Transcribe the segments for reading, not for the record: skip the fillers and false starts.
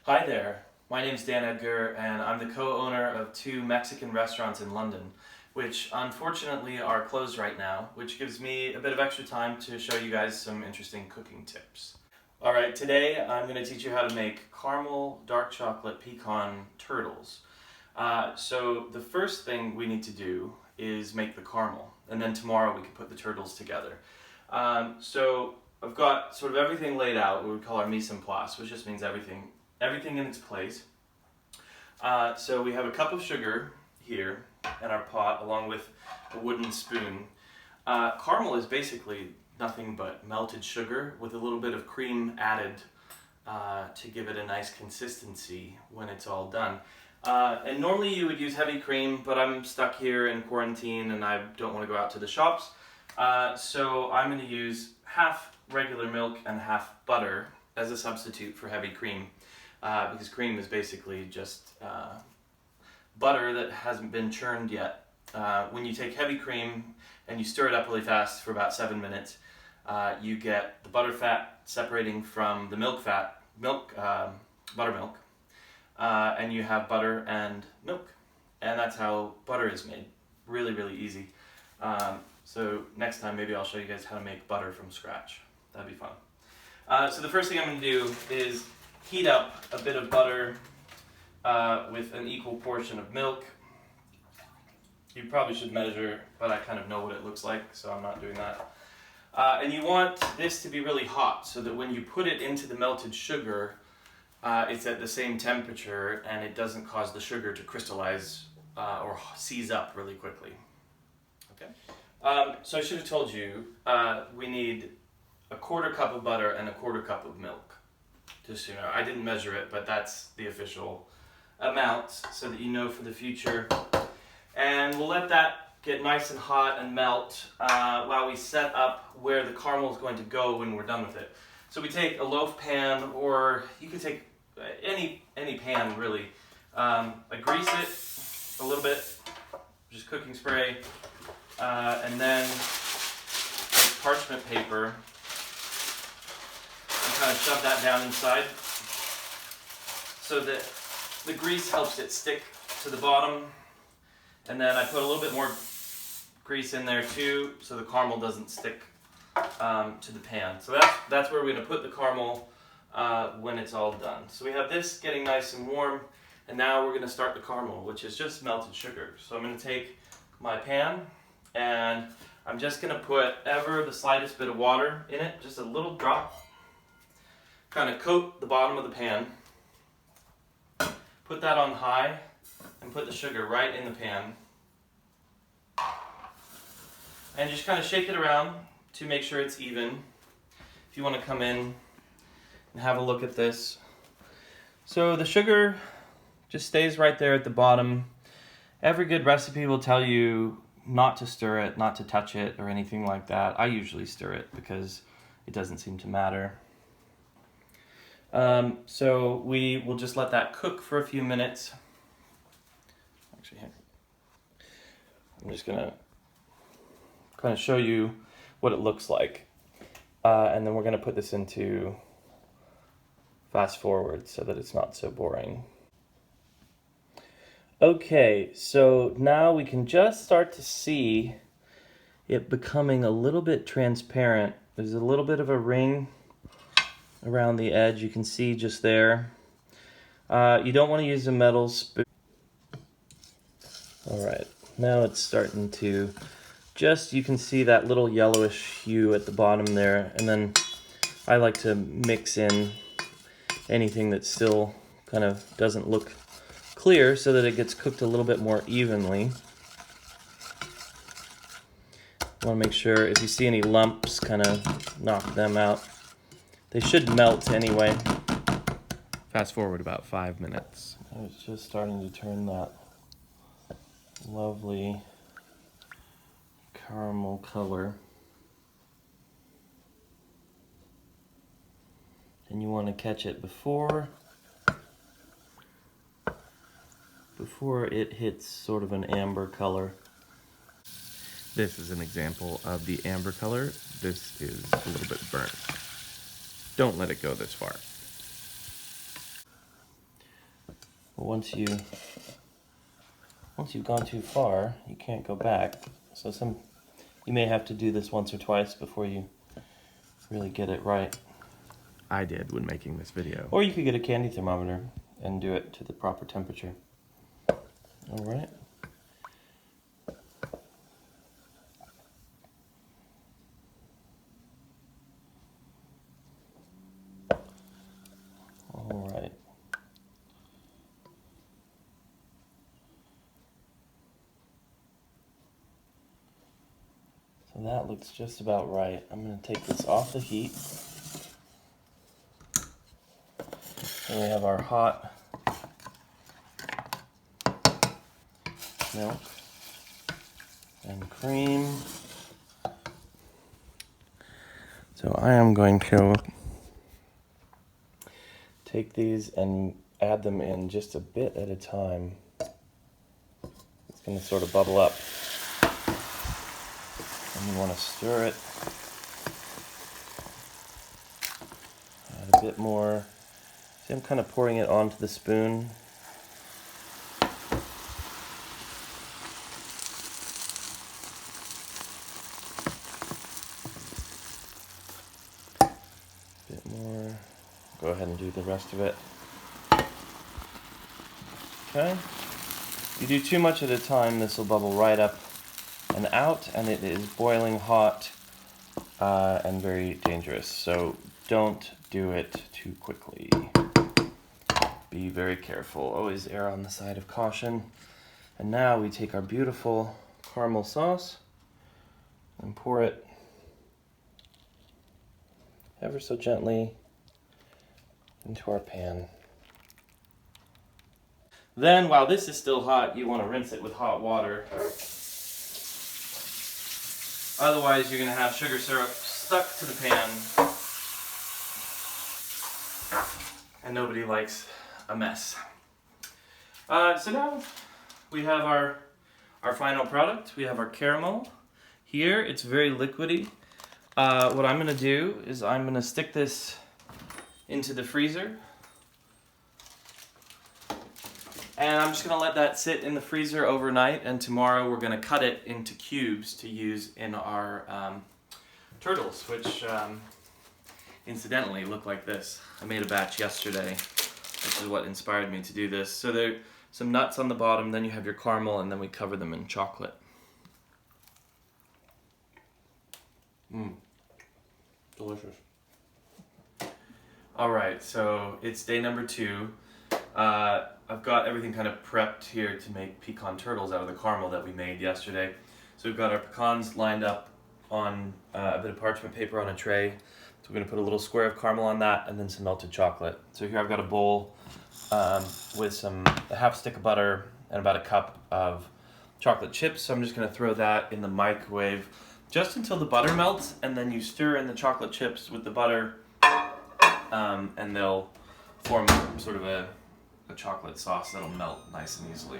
Hi there, my name is Dan Edgar and I'm the co-owner of two Mexican restaurants in London, which unfortunately are closed right now, which gives me a bit of extra time to show you guys some interesting cooking tips. Alright, today I'm going to teach you how to make caramel dark chocolate pecan turtles. So the first thing we need to do is make the caramel, and then tomorrow we can put the turtles together. So I've got sort of everything laid out, what we call our mise en place, which just means everything in its place. So we have a cup of sugar here in our pot along with a wooden spoon. Caramel is basically nothing but melted sugar with a little bit of cream added to give it a nice consistency when it's all done. And normally you would use heavy cream, but I'm stuck here in quarantine and I don't want to go out to the shops. So I'm going to use half regular milk and half butter as a substitute for heavy cream. Because cream is basically just butter that hasn't been churned yet. When you take heavy cream and you stir it up really fast for about 7 minutes, you get the butter fat separating from the milk fat, buttermilk, and you have butter and milk. And that's how butter is made. Really, really easy. So next time maybe I'll show you guys how to make butter from scratch. That'd be fun. So the first thing I'm going to do is heat up a bit of butter with an equal portion of milk. You probably should measure, but I kind of know what it looks like, so I'm not doing that. And you want this to be really hot so that when you put it into the melted sugar, it's at the same temperature and it doesn't cause the sugar to crystallize or seize up really quickly. Okay. So I should have told you we need a 1/4 cup of butter and a 1/4 cup of milk. Just so you know, I didn't measure it, but that's the official amount so that you know for the future. And we'll let that get nice and hot and melt while we set up where the caramel is going to go when we're done with it. So we take a loaf pan, or you can take any pan really. I grease it a little bit, just cooking spray, and then parchment paper. Kind of shove that down inside so that the grease helps it stick to the bottom, and then I put a little bit more grease in there too so the caramel doesn't stick to the pan. So that's where we're going to put the caramel when it's all done. So we have this getting nice and warm, and now we're going to start the caramel, which is just melted sugar. So I'm going to take my pan and I'm just going to put ever the slightest bit of water in it, just a little drop. Kind of coat the bottom of the pan, put that on high, and put the sugar right in the pan. And just kind of shake it around to make sure it's even. If you want to come in and have a look at this. So the sugar just stays right there at the bottom. Every good recipe will tell you not to stir it, not to touch it, or anything like that. I usually stir it because it doesn't seem to matter. So we will just let that cook for a few minutes. Actually, I'm just gonna kind of show you what it looks like. And then we're gonna put this into fast forward so that it's not so boring. Okay, so now we can just start to see it becoming a little bit transparent. There's a little bit of a ring around the edge, you can see just there. You don't want to use a metal spoon. Alright, now it's starting to you can see that little yellowish hue at the bottom there, and then I like to mix in anything that still kind of doesn't look clear so that it gets cooked a little bit more evenly. I want to make sure if you see any lumps, kind of knock them out. They should melt anyway. Fast forward about 5 minutes. It's just starting to turn that lovely caramel color. And you want to catch it before it hits sort of an amber color. This is an example of the amber color. This is a little bit burnt. Don't let it go this far. once you've gone too far, you can't go back. So you may have to do this once or twice before you really get it right. I did when making this video. Or you could get a candy thermometer and do it to the proper temperature. All right. All right. So that looks just about right. I'm going to take this off the heat. And we have our hot milk and cream. So I am going to take these and add them in just a bit at a time. It's going to sort of bubble up. And you want to stir it. Add a bit more. See, I'm kind of pouring it onto the spoon. Bit more. Go ahead and do the rest of it. Okay. If you do too much at a time, this will bubble right up and out, and it is boiling hot and very dangerous. So don't do it too quickly. Be very careful. Always err on the side of caution. And now we take our beautiful caramel sauce and pour it ever so gently into our pan. Then, while this is still hot, you want to rinse it with hot water. Otherwise, you're going to have sugar syrup stuck to the pan. And nobody likes a mess. So now we have our final product. We have our caramel here. It's very liquidy. What I'm going to do is I'm going to stick this into the freezer. And I'm just going to let that sit in the freezer overnight, and tomorrow we're going to cut it into cubes to use in our turtles, which incidentally look like this. I made a batch yesterday. This is what inspired me to do this. So there are some nuts on the bottom, then you have your caramel, and then we cover them in chocolate. Delicious. Alright, so it's day number 2. I've got everything kind of prepped here to make pecan turtles out of the caramel that we made yesterday. So we've got our pecans lined up on a bit of parchment paper on a tray. So we're going to put a little square of caramel on that and then some melted chocolate. So here I've got a bowl with a half stick of butter and about a cup of chocolate chips. So I'm just going to throw that in the microwave just until the butter melts, and then you stir in the chocolate chips with the butter and they'll form sort of a chocolate sauce that'll melt nice and easily.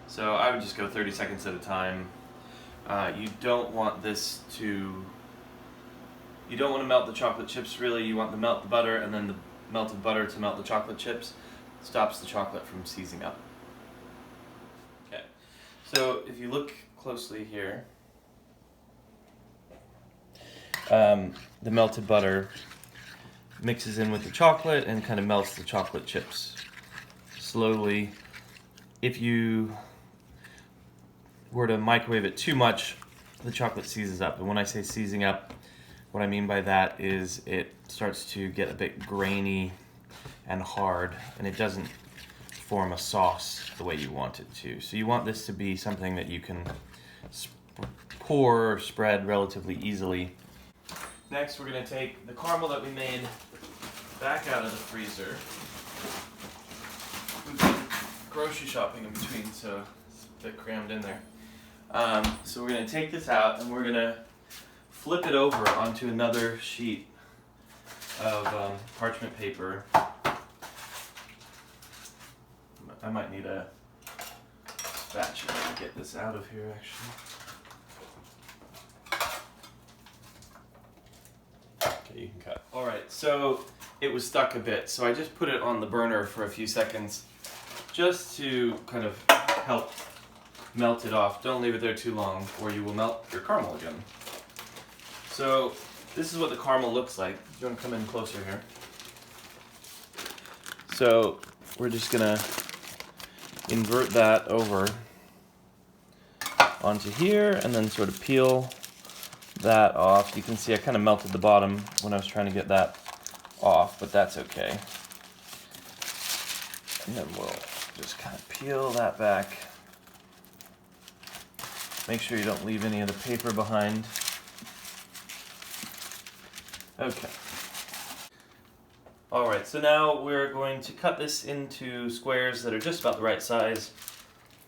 So I would just go 30 seconds at a time. You don't want to melt the chocolate chips really. You want to melt the butter and then the melted butter to melt the chocolate chips. It stops the chocolate from seizing up. Okay, so if you look closely here, the melted butter mixes in with the chocolate and kind of melts the chocolate chips slowly. If you were to microwave it too much, the chocolate seizes up. And when I say seizing up, what I mean by that is it starts to get a bit grainy and hard, and it doesn't form a sauce the way you want it to. So you want this to be something that you can pour or spread relatively easily. Next, we're going to take the caramel that we made back out of the freezer. We've been grocery shopping in between, so it's a bit crammed in there. So we're going to take this out and we're going to flip it over onto another sheet of parchment paper. I might need a spatula to get this out of here, actually. Okay, you can cut. Alright, so it was stuck a bit, so I just put it on the burner for a few seconds just to kind of help melt it off. Don't leave it there too long or you will melt your caramel again. So this is what the caramel looks like. You want to come in closer here? So we're just gonna invert that over onto here and then sort of peel that off. You can see I kind of melted the bottom when I was trying to get that off, but that's okay. And then we'll just kind of peel that back. Make sure you don't leave any of the paper behind. Okay. Alright, so now we're going to cut this into squares that are just about the right size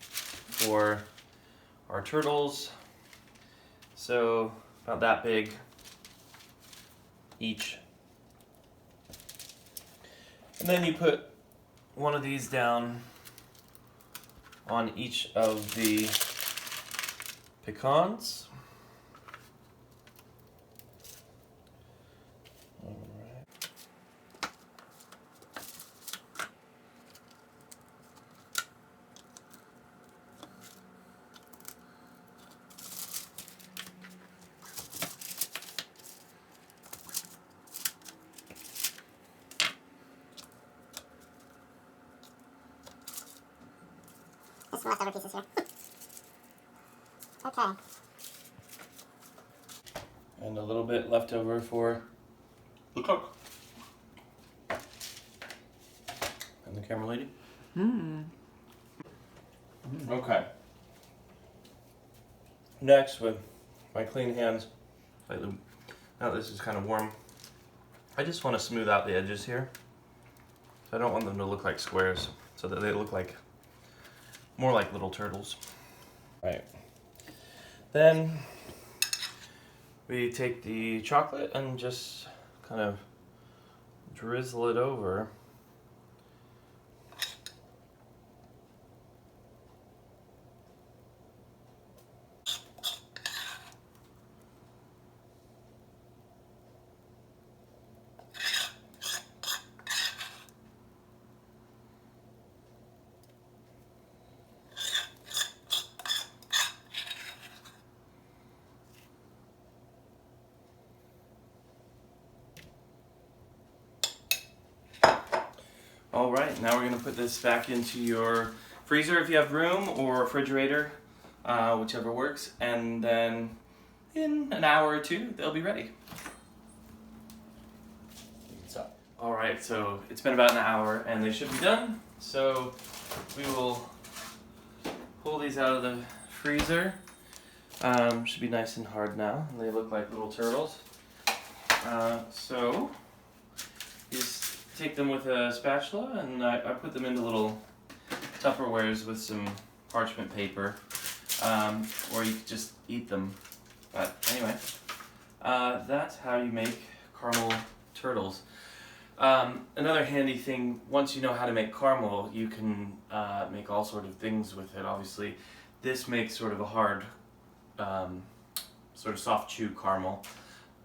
for our turtles. So about that big each. And then you put one of these down on each of the pecans. There's some leftover pieces here. Okay. And a little bit left over for the cook. And the camera lady. Okay. Next, with my clean hands, slightly, now this is kind of warm, I just want to smooth out the edges here. So I don't want them to look like squares, so that they look like more like little turtles. Right. Then we take the chocolate and just kind of drizzle it over. Alright, now we're going to put this back into your freezer if you have room, or refrigerator, whichever works, and then in an hour or two they'll be ready. Alright, so it's been about an hour and they should be done, so we will pull these out of the freezer. Should be nice and hard now, and they look like little turtles. So just take them with a spatula, and I put them into little Tupperwares with some parchment paper, or you could just eat them. But anyway, that's how you make caramel turtles. Another handy thing, once you know how to make caramel, you can make all sort of things with it. Obviously, this makes sort of a hard, sort of soft chew caramel.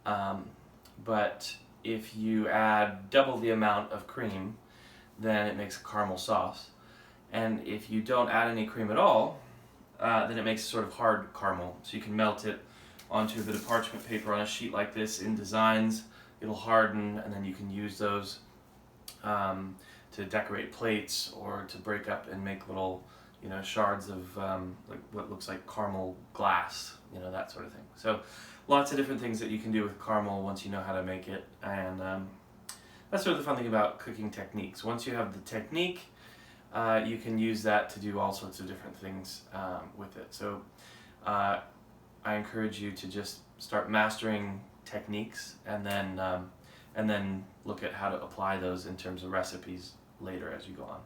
But if you add double the amount of cream, then it makes a caramel sauce. And if you don't add any cream at all, then it makes a sort of hard caramel. So you can melt it onto a bit of parchment paper on a sheet like this in designs. It'll harden, and then you can use those to decorate plates or to break up and make little, shards of like what looks like caramel glass, that sort of thing. So lots of different things that you can do with caramel once you know how to make it, and that's sort of the fun thing about cooking techniques. Once you have the technique, you can use that to do all sorts of different things with it. So I encourage you to just start mastering techniques, and then look at how to apply those in terms of recipes later as you go on.